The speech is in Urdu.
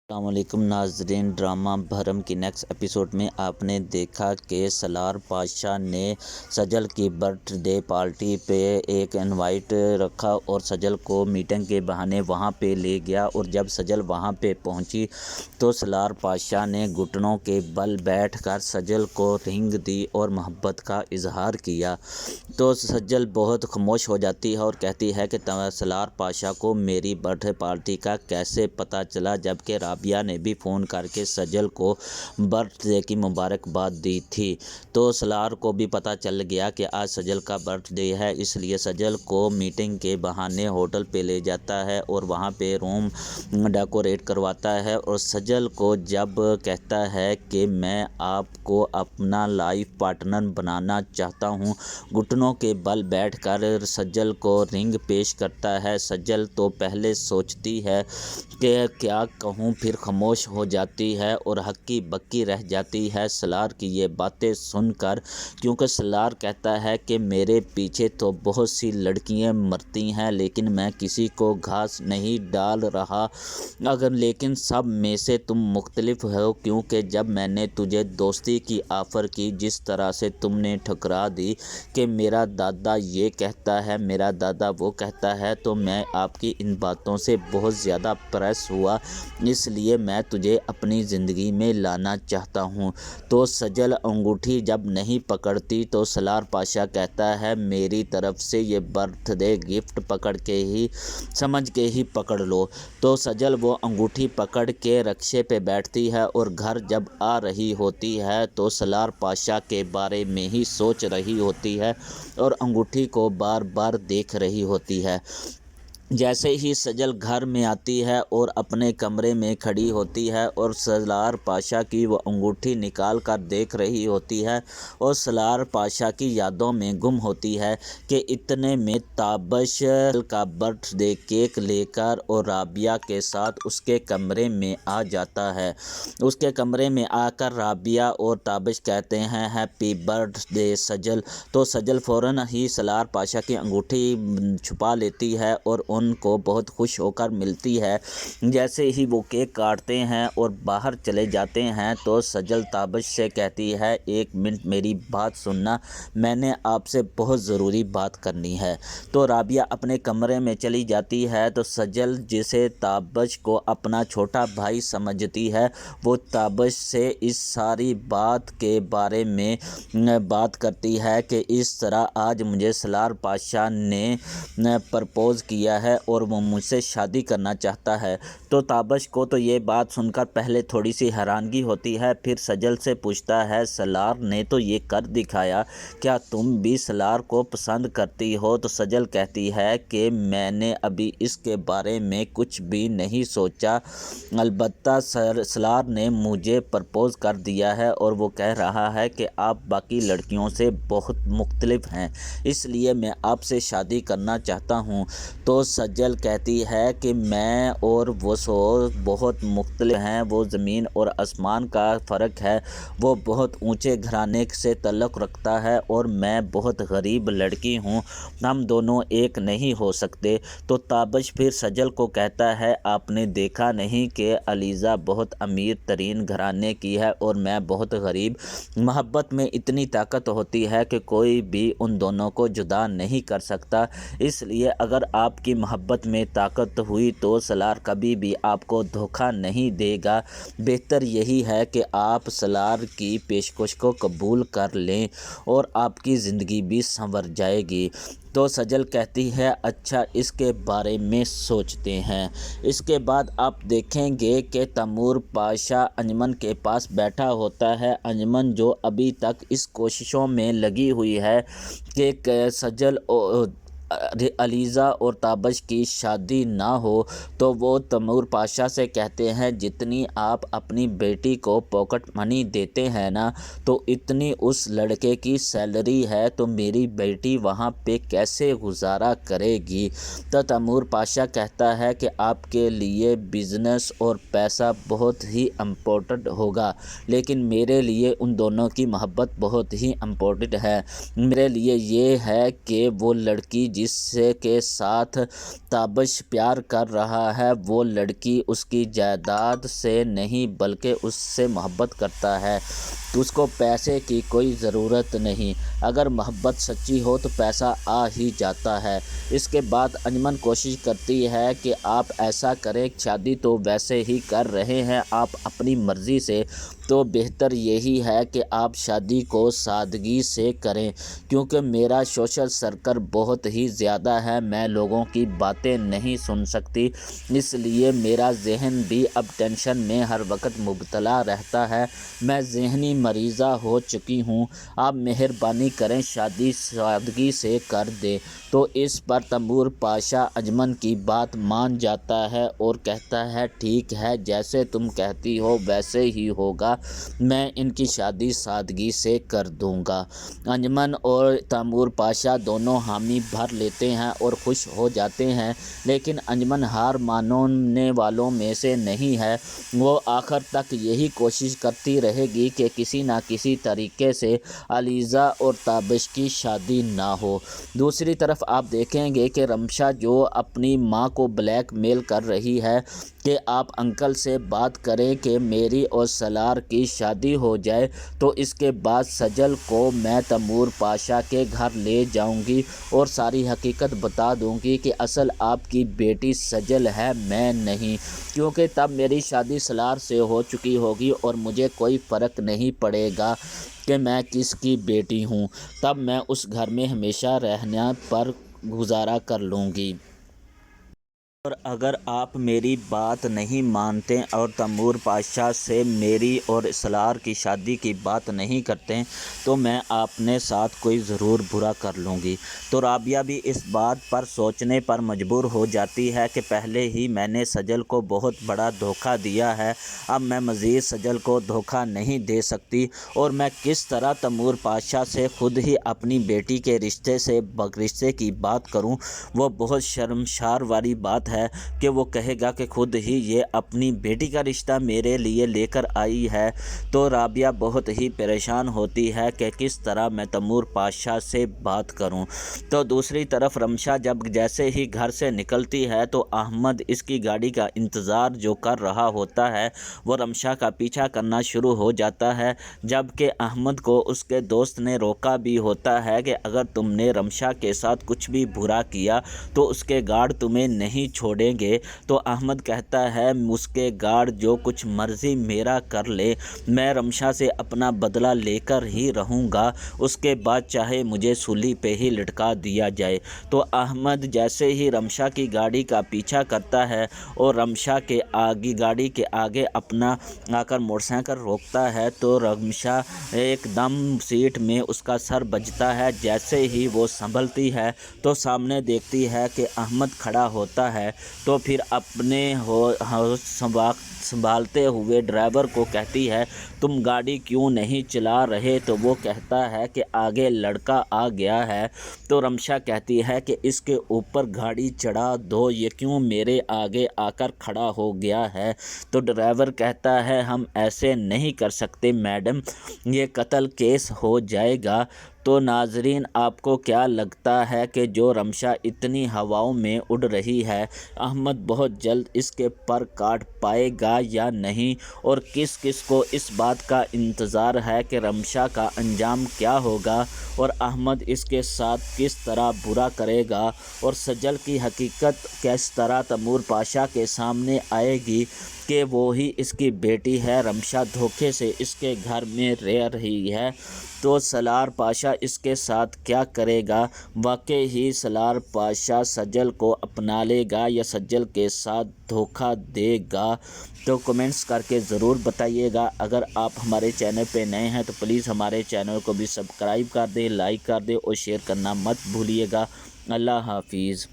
السلام علیکم ناظرین، ڈرامہ بھرم کی نیکسٹ ایپیسوڈ میں آپ نے دیکھا کہ سالار پاشا نے سجل کی برتھ ڈے پارٹی پہ ایک انوائٹ رکھا اور سجل کو میٹنگ کے بہانے وہاں پہ لے گیا، اور جب سجل وہاں پہ پہنچی تو سالار پاشا نے گھٹنوں کے بل بیٹھ کر سجل کو رنگ دی اور محبت کا اظہار کیا تو سجل بہت خاموش ہو جاتی ہے اور کہتی ہے کہ سالار پاشا کو میری برتھ ڈے پارٹی کا کیسے پتہ چلا، جبکہ رابعہ نے بھی فون کر کے سجل کو برتھ ڈے کی مبارکباد دی تھی۔ تو سالار کو بھی پتہ چل گیا کہ آج سجل کا برتھ ڈے ہے، اس لیے سجل کو میٹنگ کے بہانے ہوٹل پہ لے جاتا ہے اور وہاں پہ روم ڈیکوریٹ کرواتا ہے، اور سجل کو جب کہتا ہے کہ میں آپ کو اپنا لائف پارٹنر بنانا چاہتا ہوں، گھٹنوں کے بل بیٹھ کر سجل کو رنگ پیش کرتا ہے۔ سجل تو پہلے سوچتی ہے کہ کیا کہوں، پھر خاموش ہو جاتی ہے اور ہکی بکی رہ جاتی ہے سالار کی یہ باتیں سن کر، کیونکہ سالار کہتا ہے کہ میرے پیچھے تو بہت سی لڑکیاں مرتی ہیں لیکن میں کسی کو گھاس نہیں ڈال رہا، لیکن سب میں سے تم مختلف ہو، کیونکہ جب میں نے تجھے دوستی کی آفر کی جس طرح سے تم نے ٹھکرا دی کہ میرا دادا یہ کہتا ہے، میرا دادا وہ کہتا ہے، تو میں آپ کی ان باتوں سے بہت زیادہ پریس ہوا، اس لیے میں تجھے اپنی زندگی میں لانا چاہتا ہوں۔ تو سجل انگوٹھی جب نہیں پکڑتی تو سالار پاشا کہتا ہے میری طرف سے یہ برتھ ڈے گفٹ سمجھ کے ہی پکڑ لو۔ تو سجل وہ انگوٹھی پکڑ کے رکشے پہ بیٹھتی ہے اور گھر جب آ رہی ہوتی ہے تو سالار پاشا کے بارے میں ہی سوچ رہی ہوتی ہے اور انگوٹھی کو بار بار دیکھ رہی ہوتی ہے۔ جیسے ہی سجل گھر میں آتی ہے اور اپنے کمرے میں کھڑی ہوتی ہے اور سالار پاشا کی وہ انگوٹھی نکال کر دیکھ رہی ہوتی ہے اور سالار پاشا کی یادوں میں گم ہوتی ہے کہ اتنے میں تابش کا برتھ ڈے کیک لے کر اور رابعہ کے ساتھ اس کے کمرے میں آ جاتا ہے۔ اس کے کمرے میں آ کر رابعہ اور تابش کہتے ہیں ہیپی برتھ ڈے سجل، تو سجل فوراً ہی سالار پاشا کی انگوٹھی چھپا لیتی ہے اور ان کو بہت خوش ہو کر ملتی ہے۔ جیسے ہی وہ کیک کاٹتے ہیں اور باہر چلے جاتے ہیں تو سجل تابش سے کہتی ہے ایک منٹ میری بات سننا، میں نے آپ سے بہت ضروری بات کرنی ہے۔ تو رابعہ اپنے کمرے میں چلی جاتی ہے تو سجل جسے تابش کو اپنا چھوٹا بھائی سمجھتی ہے وہ تابش سے اس ساری بات کے بارے میں بات کرتی ہے کہ اس طرح آج مجھے سالار پاشا نے پرپوز کیا ہے اور وہ مجھ سے شادی کرنا چاہتا ہے۔ تو تابش کو تو یہ بات سن کر پہلے تھوڑی سی حیرانگی ہوتی ہے، پھر سجل سے پوچھتا ہے سالار نے تو یہ کر دکھایا، کیا تم بھی سالار کو پسند کرتی ہو؟ تو سجل کہتی ہے کہ میں نے ابھی اس کے بارے میں کچھ بھی نہیں سوچا، البتہ سالار نے مجھے پرپوز کر دیا ہے اور وہ کہہ رہا ہے کہ آپ باقی لڑکیوں سے بہت مختلف ہیں، اس لیے میں آپ سے شادی کرنا چاہتا ہوں۔ تو سجل کہتی ہے کہ میں اور وہ بہت مختلف ہیں، وہ زمین اور آسمان کا فرق ہے، وہ بہت اونچے گھرانے سے تعلق رکھتا ہے اور میں بہت غریب لڑکی ہوں، ہم دونوں ایک نہیں ہو سکتے۔ تو تابش پھر سجل کو کہتا ہے آپ نے دیکھا نہیں کہ علیزہ بہت امیر ترین گھرانے کی ہے اور میں بہت غریب، محبت میں اتنی طاقت ہوتی ہے کہ کوئی بھی ان دونوں کو جدا نہیں کر سکتا، اس لیے اگر آپ کی محبت میں طاقت ہوئی تو سالار کبھی بھی آپ کو دھوکہ نہیں دے گا، بہتر یہی ہے کہ آپ سالار کی پیشکش کو قبول کر لیں اور آپ کی زندگی بھی سنور جائے گی۔ تو سجل کہتی ہے اچھا اس کے بارے میں سوچتے ہیں۔ اس کے بعد آپ دیکھیں گے کہ تیمور پاشا انجمن کے پاس بیٹھا ہوتا ہے، انجمن جو ابھی تک اس کوششوں میں لگی ہوئی ہے کہ سجل علیزہ اور تابش کی شادی نہ ہو، تو وہ تیمور پاشا سے کہتے ہیں جتنی آپ اپنی بیٹی کو پاکٹ منی دیتے ہیں نا، تو اتنی اس لڑکے کی سیلری ہے، تو میری بیٹی وہاں پہ کیسے گزارا کرے گی؟ تو تیمور پاشا کہتا ہے کہ آپ کے لیے بزنس اور پیسہ بہت ہی امپورٹنٹ ہوگا، لیکن میرے لیے ان دونوں کی محبت بہت ہی امپورٹنٹ ہے، میرے لیے یہ ہے کہ وہ لڑکی جس جس سے کے ساتھ تابش پیار کر رہا ہے وہ لڑکی اس کی جائیداد سے نہیں بلکہ اس سے محبت کرتا ہے۔ اس کو پیسے کی کوئی ضرورت نہیں، اگر محبت سچی ہو تو پیسہ آ ہی جاتا ہے۔ اس کے بعد انجمن کوشش کرتی ہے کہ آپ ایسا کریں، شادی تو ویسے ہی کر رہے ہیں آپ اپنی مرضی سے، تو بہتر یہی ہے کہ آپ شادی کو سادگی سے کریں، کیونکہ میرا سوشل سرکل بہت ہی زیادہ ہے، میں لوگوں کی باتیں نہیں سن سکتی، اس لیے میرا ذہن بھی اب ٹینشن میں ہر وقت مبتلا رہتا ہے، میں ذہنی مریضہ ہو چکی ہوں، آپ مہربانی کریں شادی سادگی سے کر دیں۔ تو اس پر تیمور پاشا انجمن کی بات مان جاتا ہے اور کہتا ہے ٹھیک ہے، جیسے تم کہتی ہو ویسے ہی ہوگا، میں ان کی شادی سادگی سے کر دوں گا۔ انجمن اور تیمور پاشا دونوں حامی بھر لیتے ہیں اور خوش ہو جاتے ہیں، لیکن انجمن ہار ماننے والوں میں سے نہیں ہے، وہ آخر تک یہی کوشش کرتی رہے گی کہ کسی نہ کسی طریقے سے علیزہ اور تابش کی شادی نہ ہو۔ دوسری طرف آپ دیکھیں گے کہ رمشا جو اپنی ماں کو بلیک میل کر رہی ہے کہ آپ انکل سے بات کریں کہ میری اور سالار کی شادی ہو جائے، تو اس کے بعد سجل کو میں تیمور پاشا کے گھر لے جاؤں گی اور ساری حقیقت بتا دوں گی کہ اصل آپ کی بیٹی سجل ہے، میں نہیں، کیونکہ تب میری شادی سالار سے ہو چکی ہوگی اور مجھے کوئی فرق نہیں پڑے گا کہ میں کس کی بیٹی ہوں، تب میں اس گھر میں ہمیشہ رہنے پر گزارا کر لوں گی۔ اور اگر آپ میری بات نہیں مانتے اور تیمور پاشا سے میری اور سالار کی شادی کی بات نہیں کرتے تو میں اپنے ساتھ کوئی ضرور برا کر لوں گی۔ تو رابعہ بھی اس بات پر سوچنے پر مجبور ہو جاتی ہے کہ پہلے ہی میں نے سجل کو بہت بڑا دھوکہ دیا ہے، اب میں مزید سجل کو دھوکہ نہیں دے سکتی، اور میں کس طرح تیمور پاشا سے خود ہی اپنی بیٹی کے رشتے کی بات کروں، وہ بہت شرمسار والی بات ہے کہ وہ کہے گا کہ خود ہی یہ اپنی بیٹی کا رشتہ میرے لیے لے کر آئی ہے۔ تو رابعہ بہت ہی پریشان ہوتی ہے کہ کس طرح میں تیمور پاشا سے بات کروں۔ تو دوسری طرف رمشا جیسے ہی گھر سے نکلتی ہے تو احمد اس کی گاڑی کا انتظار جو کر رہا ہوتا ہے وہ رمشا کا پیچھا کرنا شروع ہو جاتا ہے، جبکہ احمد کو اس کے دوست نے روکا بھی ہوتا ہے کہ اگر تم نے رمشا کے ساتھ کچھ بھی برا کیا تو اس کے گارڈ تمہیں نہیں چھوڑیں گے۔ تو احمد کہتا ہے اس کے گارڈ جو کچھ مرضی میرا کر لے، میں رمشا سے اپنا بدلہ لے کر ہی رہوں گا، اس کے بعد چاہے مجھے سولی پہ ہی لٹکا دیا جائے۔ تو احمد جیسے ہی رمشا کی گاڑی کا پیچھا کرتا ہے اور رمشا کے گاڑی کے آگے اپنا آ کر موٹر سائیکل روکتا ہے تو رمشا ایک دم سیٹ میں اس کا سر بجتا ہے، جیسے ہی وہ سنبھلتی ہے تو سامنے دیکھتی ہے کہ احمد کھڑا ہوتا ہے، تو پھر اپنے سنبھالتے ہوئے ڈرائیور کو کہتی ہے تم گاڑی کیوں نہیں چلا رہے، تو وہ کہتا ہے کہ آگے لڑکا آ گیا ہے۔ تو رمشا کہتی ہے کہ اس کے اوپر گاڑی چڑھا دو، یہ کیوں میرے آگے آ کر کھڑا ہو گیا ہے۔ تو ڈرائیور کہتا ہے ہم ایسے نہیں کر سکتے میڈم، یہ قتل کیس ہو جائے گا۔ تو ناظرین آپ کو کیا لگتا ہے کہ جو رمشا اتنی ہواؤں میں اڑ رہی ہے، احمد بہت جلد اس کے پر کاٹ پائے گا یا نہیں، اور کس کس کو اس بات کا انتظار ہے کہ رمشا کا انجام کیا ہوگا اور احمد اس کے ساتھ کس طرح برا کرے گا، اور سجل کی حقیقت کس طرح تیمور پاشا کے سامنے آئے گی کہ وہی اس کی بیٹی ہے، رمشا دھوکے سے اس کے گھر میں رہ رہی ہے، تو سالار پاشا اس کے ساتھ کیا کرے گا، واقعی ہی سالار پاشا سجل کو اپنا لے گا یا سجل کے ساتھ دھوکہ دے گا؟ تو کمنٹس کر کے ضرور بتائیے گا۔ اگر آپ ہمارے چینل پہ نئے ہیں تو پلیز ہمارے چینل کو بھی سبسکرائب کر دیں، لائک کر دیں اور شیئر کرنا مت بھولیے گا۔ اللہ حافظ۔